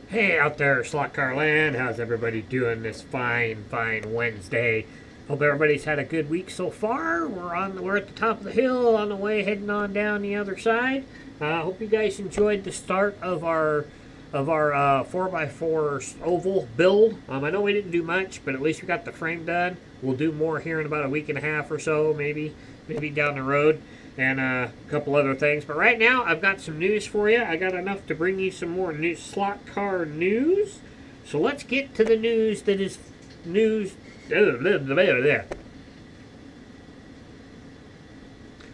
Hey out there, Slotcar land. How's everybody doing this fine Wednesday? Hope everybody's had a good week so far. We're at the top of the hill on the way heading on down the other side. Hope you guys enjoyed the start of our 4x4 oval build. I know we didn't do much, but at least we got the frame done. We'll do more here in about a week and a half or so, maybe down the road, and a couple other things. But right now, I've got some news for you. I got enough to bring you some more new slot car news. So let's get to the news that is news.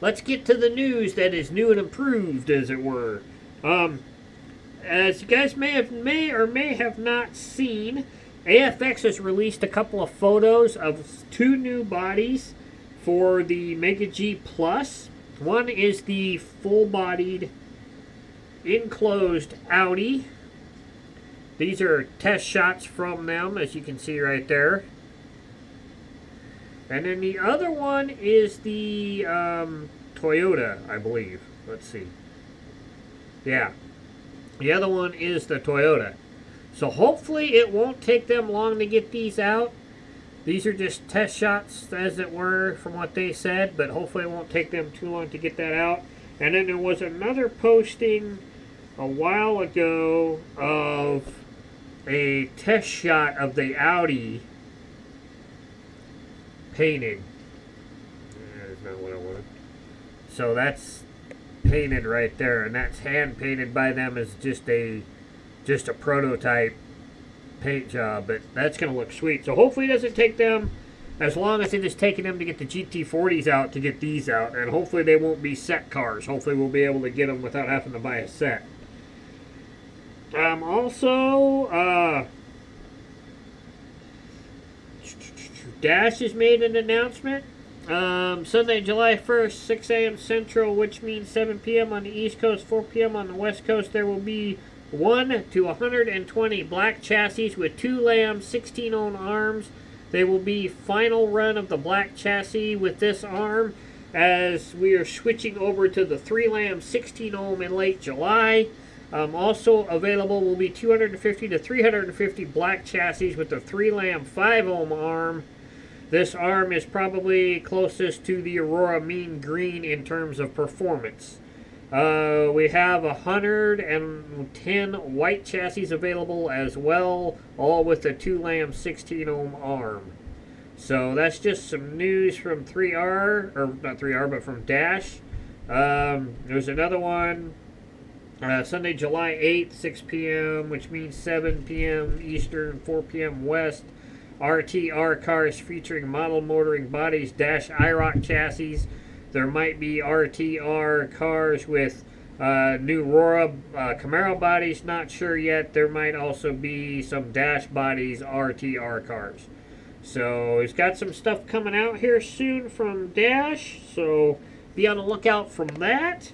Let's get to the news that is new and improved, as it were. As you guys may or may have not seen, AFX has released a couple of photos of two new bodies for the Mega G Plus. One is the full-bodied enclosed Audi. These are test shots from them, as you can see right there. And then the other one is the Toyota, I believe. Let's see. Yeah. The other one is the Toyota. So hopefully it won't take them long to get these out. These are just test shots, as it were, from what they said, but hopefully it won't take them too long to get that out. And then there was another posting a while ago of a test shot of the Audi painted. That's not what I wanted. So that's painted right there, and that's hand painted by them as just a prototype paint job, but that's going to look sweet. So hopefully it doesn't take them as long as it is taking them to get the GT40s out to get these out, and hopefully they won't be set cars. Hopefully we'll be able to get them without having to buy a set. Dash has made an announcement. Sunday, July 1st, 6 a.m. Central, which means 7 p.m. on the East Coast, 4 p.m. on the West Coast. There will be 1 to 120 black chassis with 2 Lam 16-ohm arms. They will be final run of the black chassis with this arm, as we are switching over to the 3 Lam 16-ohm in late July. Also available will be 250 to 350 black chassis with the 3 Lam 5-ohm arm. This arm is probably closest to the Aurora Mean Green in terms of performance. We have 110 white chassis available as well, all with the 2 Lam 16-ohm arm. So that's just some news from 3R, or not 3R, but from Dash. There's another one, Sunday, July 8th, 6 p.m., which means 7 p.m. Eastern, 4 p.m. West. RTR cars featuring model motoring bodies, Dash IROC chassis. There might be RTR cars with new Aurora Camaro bodies, not sure yet. There might also be some Dash bodies, RTR cars. So he's got some stuff coming out here soon from Dash, so be on the lookout from that.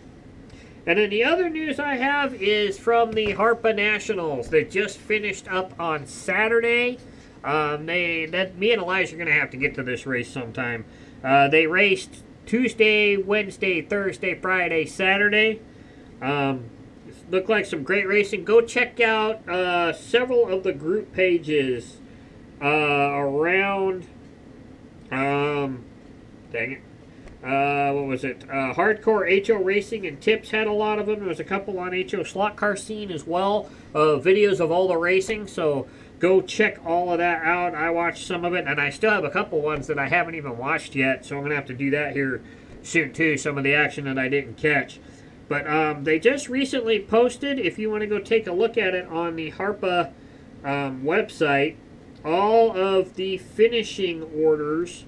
And then the other news I have is from the Harpa Nationals that just finished up on Saturday. Me and Elijah are going to have to get to this race sometime. They raced Tuesday, Wednesday, Thursday, Friday, Saturday. Looked like some great racing. Go check out several of the group pages around. Dang it. What was it? Hardcore HO Racing and Tips had a lot of them. There was a couple on HO Slot Car Scene as well. Videos of all the racing. So go check all of that out. I watched some of it, and I still have a couple ones that I haven't even watched yet, so I'm going to have to do that here soon too, some of the action that I didn't catch. But they just recently posted, if you want to go take a look at it on the Harpa website, all of the finishing orders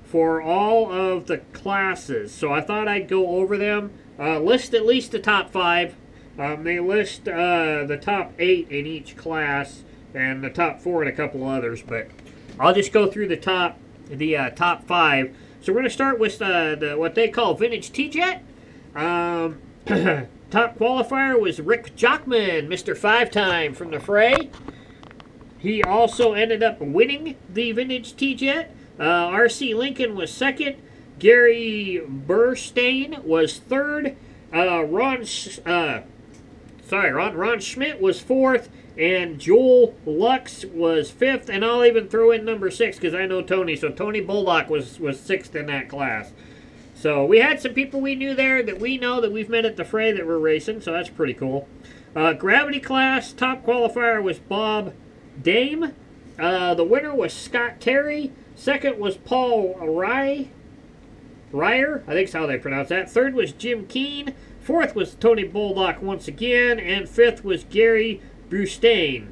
for all of the classes. So I thought I'd go over them, list at least the top 5. They list the top 8 in each class, and the top 4 and a couple others, but I'll just go through the top 5. So we're going to start with what they call Vintage T-Jet. Top qualifier was Rick Jockman, Mr. 5-time from the fray. He also ended up winning the Vintage T-Jet. RC Lincoln was second. Gary Burstein was third. Ron Schmidt was fourth. And Joel Lux was 5th, and I'll even throw in number 6 because I know Tony. So Tony Bullock was 6th in that class. So we had some people we knew there that we know that we've met at the fray that were racing, so that's pretty cool. Gravity class, top qualifier was Bob Dame. The winner was Scott Terry. Second was Paul Ryer, I think is how they pronounce that. Third was Jim Keene. Fourth was Tony Bullock once again. And fifth was Gary Brustain.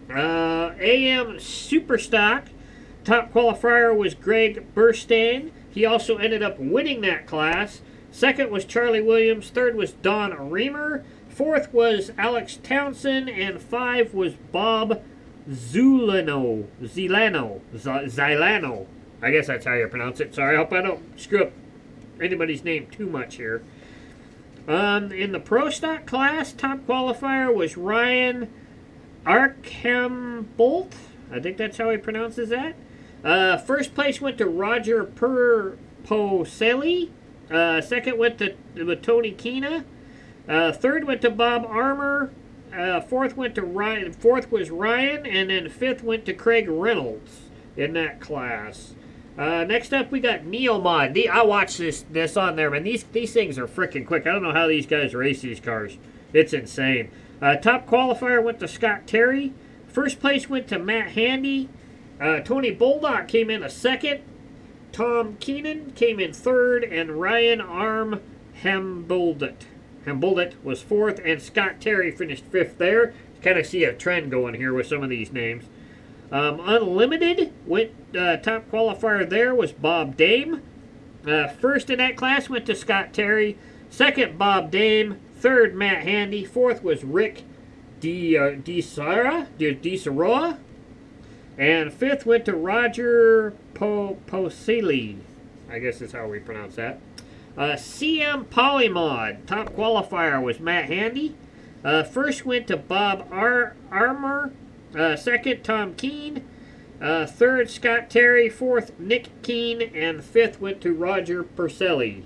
AM Superstock, top qualifier was Greg Burstein. He also ended up winning that class. Second was Charlie Williams. Third was Don Reamer. Fourth was Alex Townsend. And 5 was Bob Zilano. I guess that's how you pronounce it. Sorry, I hope I don't screw up anybody's name too much here. In the Pro Stock class, top qualifier was Ryan Arkambolt. I think that's how he pronounces that. First place went to Roger Poselli. Second went to Tony Keena. Third went to Bob Armour. Fourth went to Ryan. Fourth was Ryan, and then fifth went to Craig Reynolds in that class. Next up, we got Neomod. I watched this on there, man. These things are freaking quick. I don't know how these guys race these cars. It's insane. Top qualifier went to Scott Terry. First place went to Matt Handy. Tony Bulldog came in a second. Tom Keenan came in third, and Ryan Arm Hambuldet was fourth, and Scott Terry finished fifth there. Kind of see a trend going here with some of these names. Unlimited went top qualifier there was Bob Dame. First in that class went to Scott Terry. Second, Bob Dame. Third, Matt Handy. Fourth was Rick DeSaroa. And fifth went to Roger Poselli. I guess is how we pronounce that. CM Polymod. Top qualifier was Matt Handy. First went to Bob Armour. Second, Tom Keene. Third, Scott Terry. Fourth, Nick Keene. And fifth went to Roger Purcelli.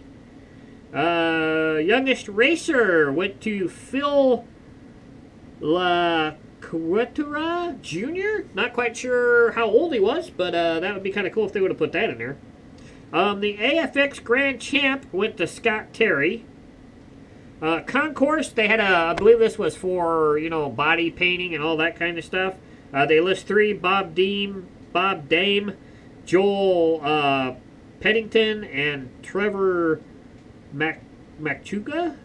Youngest racer went to Phil LaQuatura Jr. Not quite sure how old he was, but that would be kind of cool if they would have put that in there. The AFX Grand Champ went to Scott Terry. Concourse, they had I believe this was for, body painting and all that kind of stuff. They list 3, Bob Dame, Joel Pennington, and Trevor Machuga.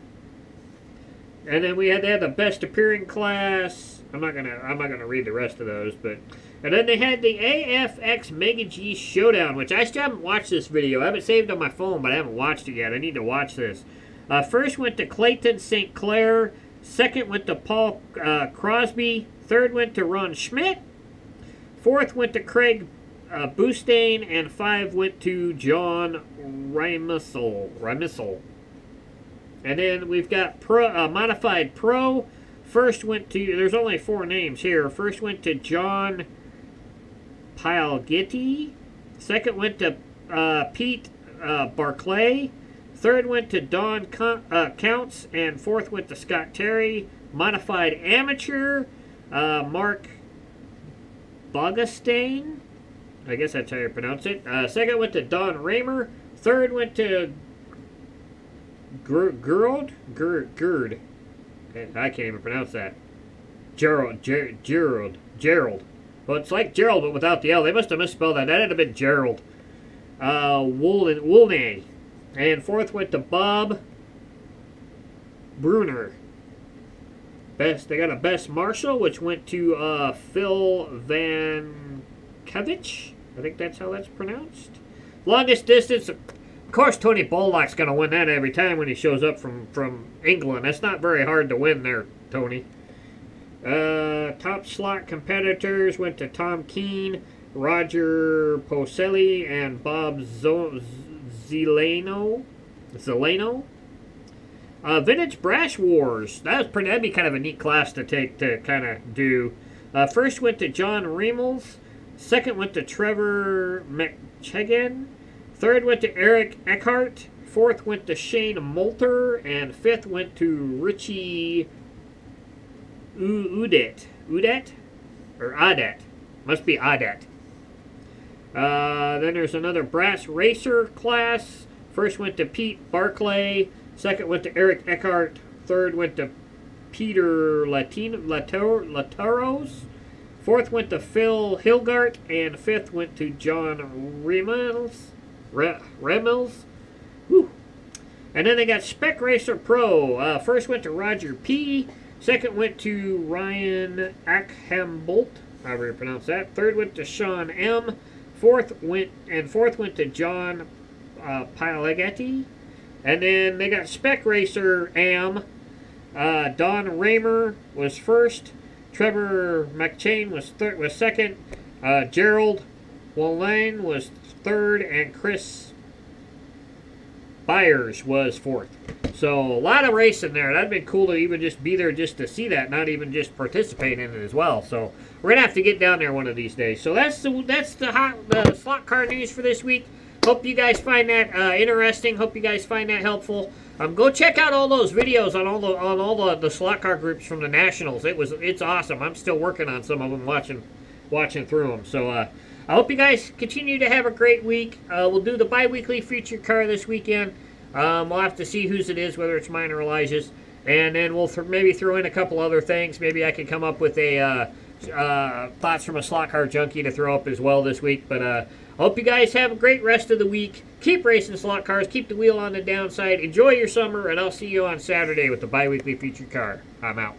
And then they had the best appearing class. I'm not gonna read the rest of those, and then they had the AFX Mega G Showdown, which I still haven't watched this video. I have it saved on my phone, but I haven't watched it yet. I need to watch this. First went to Clayton St. Clair. Second went to Paul Crosby. Third went to Ron Schmidt. Fourth went to Craig Boustain. And 5 went to John Remisel. And then we've got Modified Pro. First went to, there's only 4 names here. First went to John Pialgetti. Second went to Pete Barclay. Third went to Don Counts, and fourth went to Scott Terry. Modified Amateur, Mark Bogustain. I guess that's how you pronounce it. Second went to Don Raymer. Third went to Gerd. I can't even pronounce that. Gerald. Well, it's like Gerald, but without the L. They must have misspelled that. That'd have been Gerald. Woolney. And fourth went to Bob Bruner. They got a Best Marshal, which went to Phil Van Kevich. I think that's how that's pronounced. Longest distance, of course, Tony Bullock's going to win that every time when he shows up from England. That's not very hard to win there, Tony. Top slot competitors went to Tom Keene, Roger Poselli, and Bob Zilano. Vintage Brash Wars. That'd be kind of a neat class to take to kind of do. First went to John Riemels. Second went to Trevor McChagan. Third went to Eric Eckhart. Fourth went to Shane Moulter. And fifth went to Richie Udet, or Adet, must be Adet. Then there's another brass racer class. First went to Pete Barclay. Second went to Eric Eckhart. Third went to Peter Latoros. Fourth went to Phil Hilgart. And fifth went to John Remels. Whew. And then they got Spec Racer Pro. First went to Roger P. Second went to Ryan Ackhambolt, however you pronounce that. Third went to Sean M. Fourth went to John Pilegatti. And then they got Spec Racer Am. Don Raymer was first. Trevor McChain was second. Gerald Wallane was third, and Chris Byers was fourth. So a lot of racing there. That'd been cool to even just be there just to see that, not even just participate in it as well. So we're gonna have to get down there one of these days. So that's the slot car news for this week. Hope you guys find that interesting. Hope you guys find that helpful. Go check out all those videos on all the slot car groups from the Nationals. It's awesome. I'm still working on some of them, watching through them. So I hope you guys continue to have a great week. We'll do the bi-weekly featured car this weekend. We'll have to see whose it is, whether it's mine or Elijah's. And then we'll maybe throw in a couple other things. Maybe I can come up with a thoughts from a slot car junkie to throw up as well this week. But I hope you guys have a great rest of the week. Keep racing slot cars. Keep the wheel on the downside. Enjoy your summer. And I'll see you on Saturday with the bi-weekly featured car. I'm out.